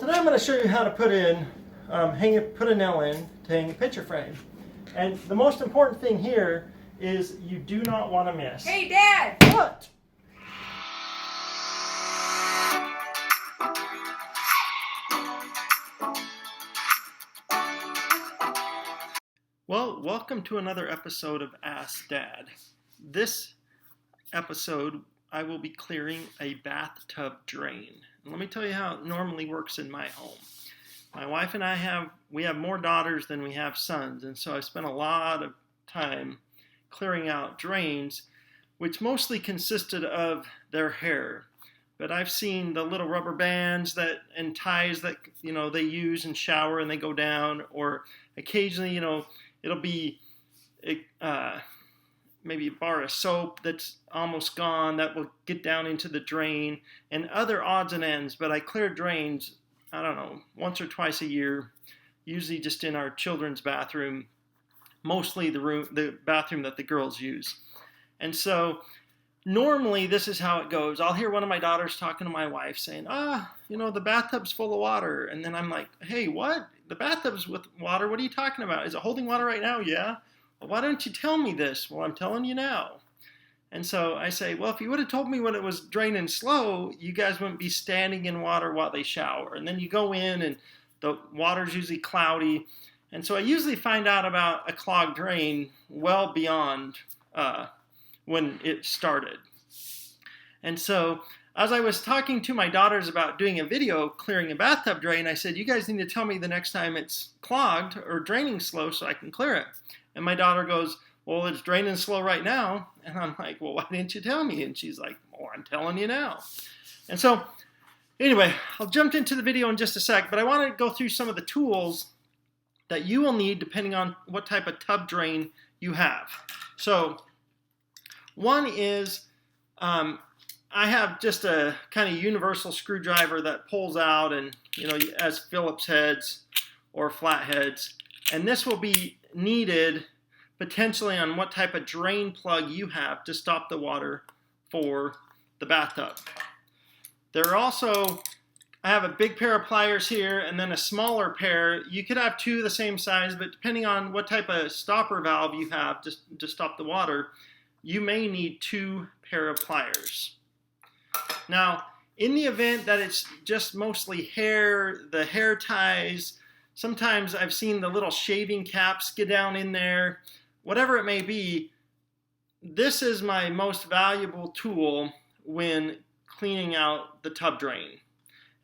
today I'm going to show you how to put a nail in to hang a picture frame. And the most important thing here is you do not want to miss. Hey, Dad! What? Well, welcome to another episode of Ask Dad. This episode, I will be clearing a bathtub drain. And let me tell you how it normally works in my home. My wife and I have more daughters than we have sons, and so I spent a lot of time clearing out drains, which mostly consisted of their hair. But I've seen the little rubber bands and ties that they use in shower and they go down, or occasionally it'll be maybe a bar of soap that's almost gone that will get down into the drain, and other odds and ends. But I clear drains, I don't know, once or twice a year, usually just in our children's bathroom, mostly the bathroom that the girls use. And so normally this is how it goes. I'll hear one of my daughters talking to my wife saying, the bathtub's full of water. And then I'm like, hey, what? The bathtub's with water? What are you talking about? Is it holding water right now? Yeah. Well, why don't you tell me this? Well, I'm telling you now. And so I say, well, if you would have told me when it was draining slow, you guys wouldn't be standing in water while they shower. And then you go in and the water's usually cloudy. And so I usually find out about a clogged drain well beyond when it started. And so as I was talking to my daughters about doing a video clearing a bathtub drain, I said, you guys need to tell me the next time it's clogged or draining slow so I can clear it. And my daughter goes, well, it's draining slow right now. And I'm like, well, why didn't you tell me? And she's like, well, I'm telling you now. And so anyway, I'll jump into the video in just a sec, but I want to go through some of the tools that you will need depending on what type of tub drain you have. So one is, I have just a kind of universal screwdriver that pulls out and, as Phillips heads or flat heads. And this will be needed potentially on what type of drain plug you have to stop the water for the bathtub. There are also, I have a big pair of pliers here and then a smaller pair. You could have two the same size, but depending on what type of stopper valve you have to stop the water, you may need two pair of pliers. Now, in the event that it's just mostly hair, the hair ties, sometimes I've seen the little shaving caps get down in there, whatever it may be, this is my most valuable tool when cleaning out the tub drain.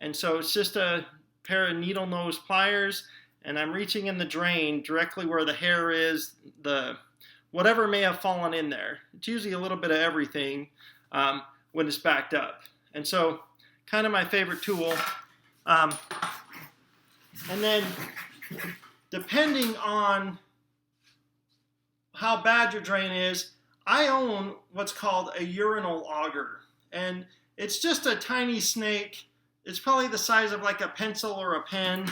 And so it's just a pair of needle nose pliers, and I'm reaching in the drain directly where the hair is, whatever may have fallen in there. It's usually a little bit of everything when it's backed up. And so kind of my favorite tool. And then depending on how bad your drain is, I own what's called a urinal auger. And it's just a tiny snake. It's probably the size of like a pencil or a pen.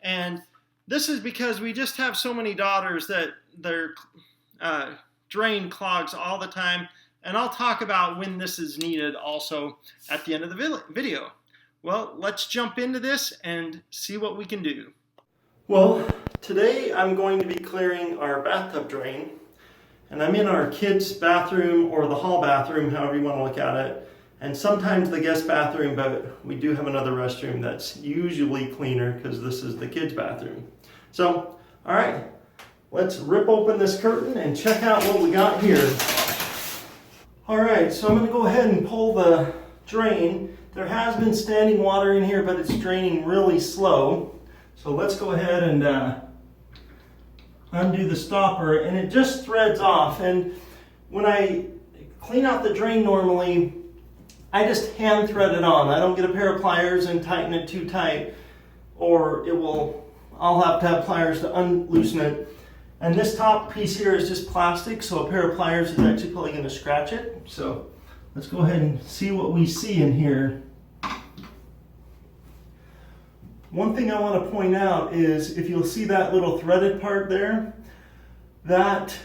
And this is because we just have so many daughters that their drain clogs all the time. And I'll talk about when this is needed also at the end of the video. Well, let's jump into this and see what we can do. Well, today I'm going to be clearing our bathtub drain. And I'm in our kids' bathroom or the hall bathroom, however you want to look at it. And sometimes the guest bathroom, but we do have another restroom that's usually cleaner because this is the kids' bathroom. So, all right, let's rip open this curtain and check out what we got here. All right, so I'm going to go ahead and pull the drain. There has been standing water in here, but it's draining really slow. So let's go ahead and undo the stopper, and it just threads off. And when I clean out the drain normally, I just hand thread it on. I don't get a pair of pliers and tighten it too tight, or I'll have to have pliers to unloosen it. And this top piece here is just plastic, so a pair of pliers is actually probably going to scratch it. So let's go ahead and see what we see in here. One thing I want to point out is if you'll see that little threaded part there, that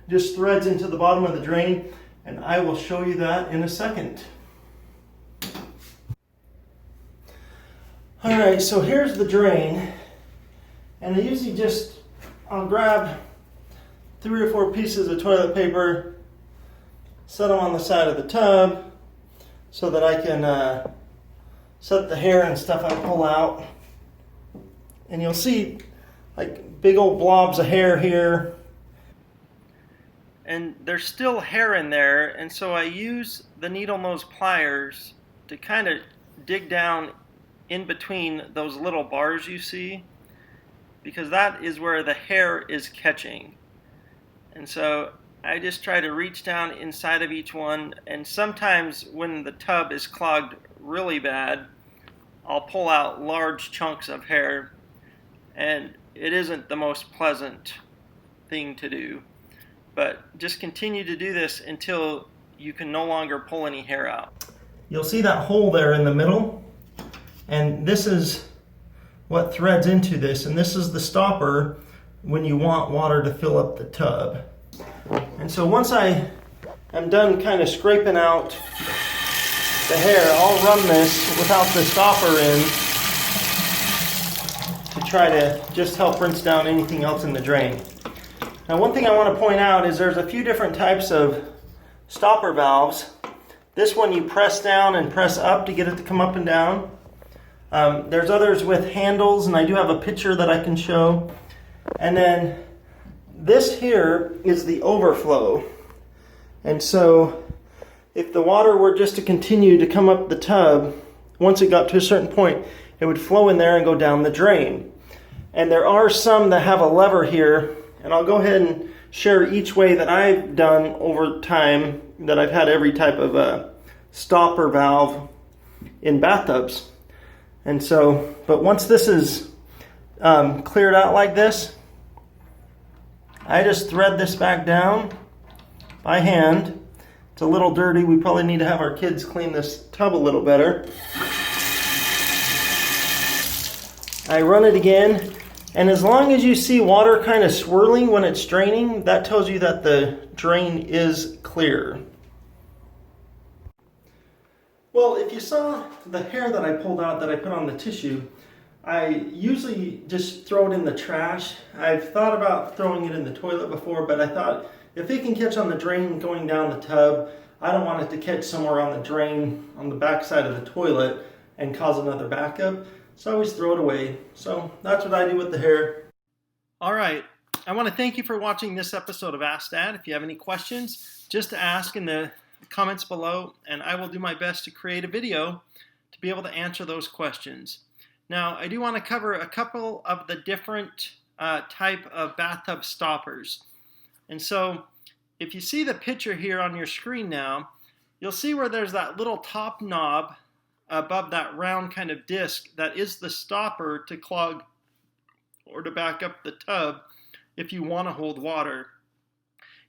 just threads into the bottom of the drain, and I will show you that in a second. All right, so here's the drain, and I usually I'll grab 3 or 4 pieces of toilet paper, set them on the side of the tub so that I can set the hair and stuff I pull out. And you'll see like big old blobs of hair here. And there's still hair in there, and so I use the needle nose pliers to kind of dig down in between those little bars you see, because that is where the hair is catching. And so I just try to reach down inside of each one, and sometimes when the tub is clogged really bad, I'll pull out large chunks of hair, and it isn't the most pleasant thing to do. But just continue to do this until you can no longer pull any hair out. You'll see that hole there in the middle, and this is what threads into this, and this is the stopper when you want water to fill up the tub. And so once I am done kind of scraping out the hair, I'll run this without the stopper in to try to just help rinse down anything else in the drain. Now, one thing I want to point out is there's a few different types of stopper valves. This one you press down and press up to get it to come up and down. There's others with handles, and I do have a picture that I can show. And then this here is the overflow. And so if the water were just to continue to come up the tub, once it got to a certain point, it would flow in there and go down the drain. And there are some that have a lever here, and I'll go ahead and share each way that I've done over time that I've had every type of stopper valve in bathtubs. And so, but once this is cleared out like this, I just thread this back down by hand. It's a little dirty. We probably need to have our kids clean this tub a little better. I run it again, and as long as you see water kind of swirling when it's draining, that tells you that the drain is clear. Well, if you saw the hair that I pulled out that I put on the tissue, I usually just throw it in the trash. I've thought about throwing it in the toilet before, but I thought if it can catch on the drain going down the tub, I don't want it to catch somewhere on the drain on the back side of the toilet and cause another backup. So I always throw it away. So that's what I do with the hair. All right. I want to thank you for watching this episode of Ask Dad. If you have any questions, just ask in the comments below, and I will do my best to create a video to be able to answer those questions. Now, I do want to cover a couple of the different type of bathtub stoppers. And so, if you see the picture here on your screen now, you'll see where there's that little top knob above that round kind of disc that is the stopper to clog or to back up the tub if you want to hold water.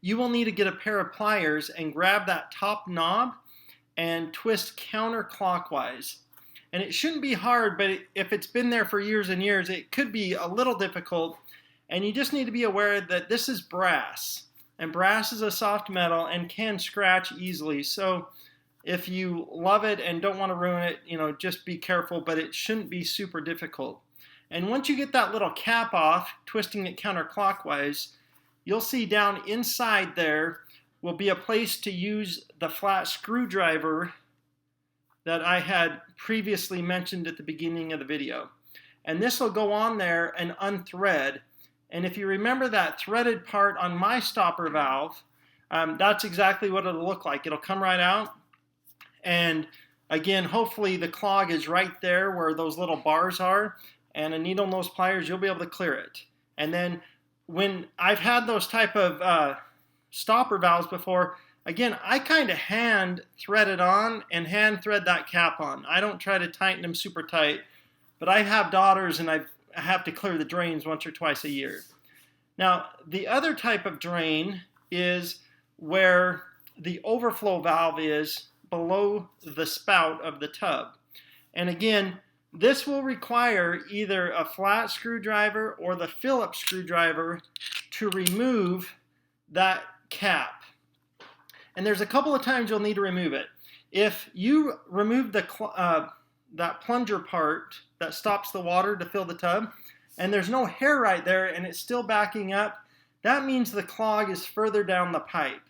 You will need to get a pair of pliers and grab that top knob and twist counterclockwise. And it shouldn't be hard, but if it's been there for years and years, it could be a little difficult. And you just need to be aware that this is brass. And brass is a soft metal and can scratch easily. So if you love it and don't want to ruin it, just be careful, but it shouldn't be super difficult. And once you get that little cap off, twisting it counterclockwise, you'll see down inside there will be a place to use the flat screwdriver that I had previously mentioned at the beginning of the video. And this will go on there and unthread. And if you remember that threaded part on my stopper valve, that's exactly what it'll look like. It'll come right out. And again, hopefully the clog is right there where those little bars are. And a needle nose pliers, you'll be able to clear it. And then when I've had those type of stopper valves before, again, I kind of hand thread it on and hand thread that cap on. I don't try to tighten them super tight, but I have daughters and I have to clear the drains once or twice a year. Now, the other type of drain is where the overflow valve is below the spout of the tub. And again, this will require either a flat screwdriver or the Phillips screwdriver to remove that cap. And there's a couple of times you'll need to remove it. If you remove the that plunger part that stops the water to fill the tub, and there's no hair right there and it's still backing up, that means the clog is further down the pipe.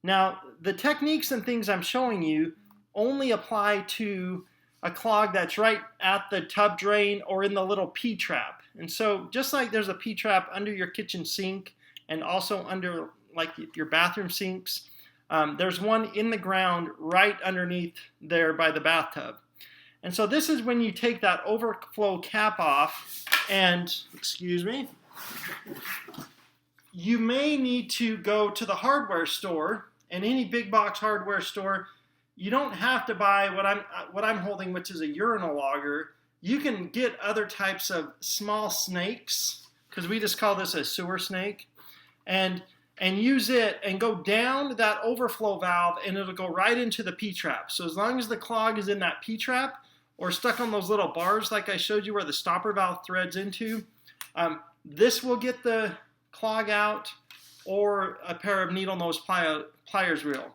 Now, the techniques and things I'm showing you only apply to a clog that's right at the tub drain or in the little P-trap. And so just like there's a P-trap under your kitchen sink and also under like your bathroom sinks, there's one in the ground right underneath there by the bathtub. And so this is when you take that overflow cap off and, excuse me, you may need to go to the hardware store, and any big box hardware store. You don't have to buy what I'm holding, which is a urinal auger. You can get other types of small snakes, because we just call this a sewer snake, and use it and go down that overflow valve, and it'll go right into the P-trap. So as long as the clog is in that P-trap or stuck on those little bars like I showed you where the stopper valve threads into, this will get the clog out, or a pair of needle nose pliers will.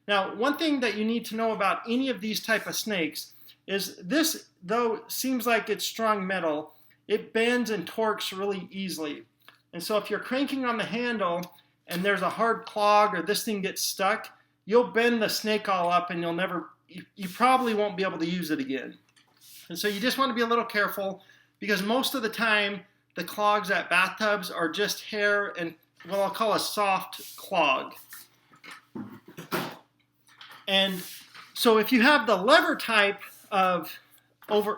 Now, one thing that you need to know about any of these type of snakes is this, though seems like it's strong metal, it bends and torques really easily. And so if you're cranking on the handle and there's a hard clog or this thing gets stuck, you'll bend the snake all up and you probably won't be able to use it again. And so you just want to be a little careful, because most of the time the clogs at bathtubs are just hair and what I'll call a soft clog. And so if you have the lever type of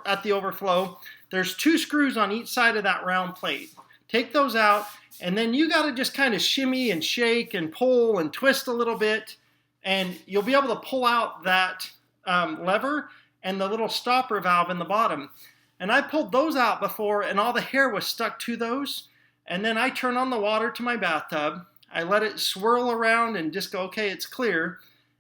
at the overflow, there's 2 screws on each side of that round plate. Take those out, and then you got to just kind of shimmy and shake and pull and twist a little bit, and you'll be able to pull out that lever and the little stopper valve in the bottom. And I pulled those out before, and all the hair was stuck to those. And then I turn on the water to my bathtub. I let it swirl around and just go, okay, it's clear.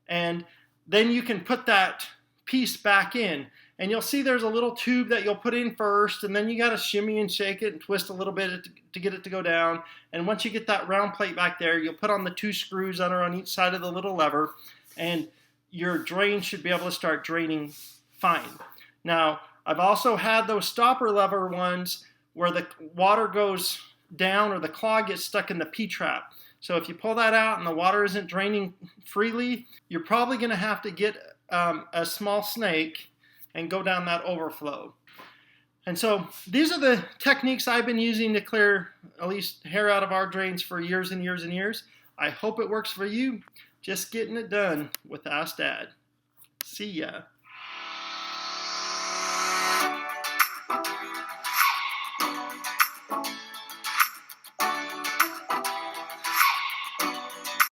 And then you can put that piece back in. And you'll see there's a little tube that you'll put in first, and then you got to shimmy and shake it and twist a little bit to get it to go down. And once you get that round plate back there, you'll put on the 2 screws that are on each side of the little lever, and your drain should be able to start draining fine. Now, I've also had those stopper lever ones where the water goes down or the clog gets stuck in the P-trap. So if you pull that out and the water isn't draining freely, you're probably going to have to get a small snake and go down that overflow. And so these are the techniques I've been using to clear at least hair out of our drains for years and years and years. I hope it works for you. Just getting it done with Ask Dad. See ya.